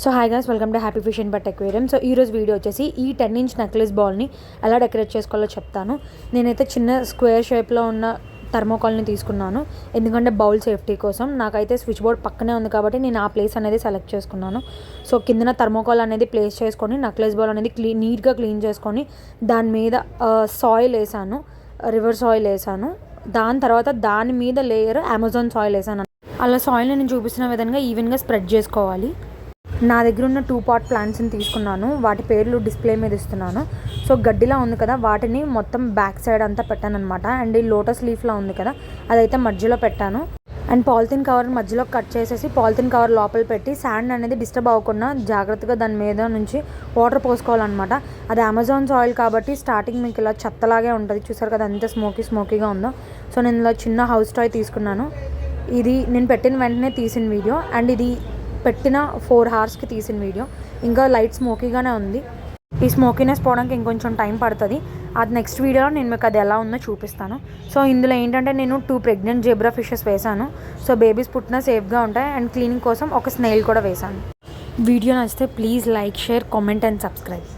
So hi guys, welcome to happy fish and but aquarium. So ఈరోజు video వచ్చేసి ఈ 10-inch necklace బాల్ని ఎలా డెకరేట్ చేసుకోవాలో చెప్తాను. నేనైతే చిన్న స్క్వేర్ షేప్లో ఉన్న థర్మోకాల్ని తీసుకున్నాను, ఎందుకంటే బౌల్ సేఫ్టీ కోసం. నాకైతే స్విచ్ బోర్డ్ పక్కనే ఉంది కాబట్టి నేను ఆ ప్లేస్ అనేది సెలెక్ట్ చేసుకున్నాను. సో కిందన థర్మోకాల్ అనేది ప్లేస్ చేసుకొని నెక్లెస్ బాల్ అనేది నీట్గా క్లీన్ చేసుకొని దాని మీద సాయిల్ వేసాను, రివర్ సాయిల్ వేసాను. దాని తర్వాత దాని మీద లేయర్ అమెజాన్ సాయిల్ వేసాను. అలా సాయిల్ని నేను చూపిస్తున్న విధంగా ఈవెన్గా స్ప్రెడ్ చేసుకోవాలి. నా దగ్గర ఉన్న 2-pot ప్లాంట్స్ని తీసుకున్నాను, వాటి పేర్లు డిస్ప్లే మీద ఇస్తున్నాను. సో గడ్డిలా ఉంది కదా, వాటిని మొత్తం బ్యాక్ సైడ్ అంతా పెట్టాను అనమాట. అండ్ ఈ లోటస్ లీఫ్లా ఉంది కదా, అదైతే మధ్యలో పెట్టాను. అండ్ పాలిథిన్ కవర్ మధ్యలో కట్ చేసేసి పాలిథిన్ కవర్ లోపల పెట్టి శాండ్ అనేది డిస్టర్బ్ అవ్వకుండా జాగ్రత్తగా దాని మీద నుంచి వాటర్ పోసుకోవాలన్నమాట. అది అమెజాన్ సాయిల్ కాబట్టి స్టార్టింగ్ మీకు ఇలా చెత్తలాగే ఉంటుంది. చూసారు కదా ఎంత స్మోకీగా ఉందో. సో నేను ఇలా చిన్న హౌస్ టాయ్ తీసుకున్నాను. ఇది నేను పెట్టిన వెంటనే తీసిన వీడియో, అండ్ ఇది పెట్టిన 4 hours తీసిన వీడియో. ఇంకా లైట్ స్మోకీగానే ఉంది. ఈ స్మోకీనెస్ పోవడానికి ఇంకొంచెం టైం పడుతుంది. అది నెక్స్ట్ వీడియోలో నేను మీకు అది ఎలా ఉందో చూపిస్తాను. సో ఇందులో ఏంటంటే నేను 2 ప్రెగ్నెంట్ జెబ్రా ఫిషెస్ వేసాను. సో బేబీస్ పుట్టినా సేఫ్గా ఉంటాయి. అండ్ క్లీనింగ్ కోసం ఒక స్నేల్ కూడా వేసాను. వీడియో నచ్చితే please like, share, comment and subscribe.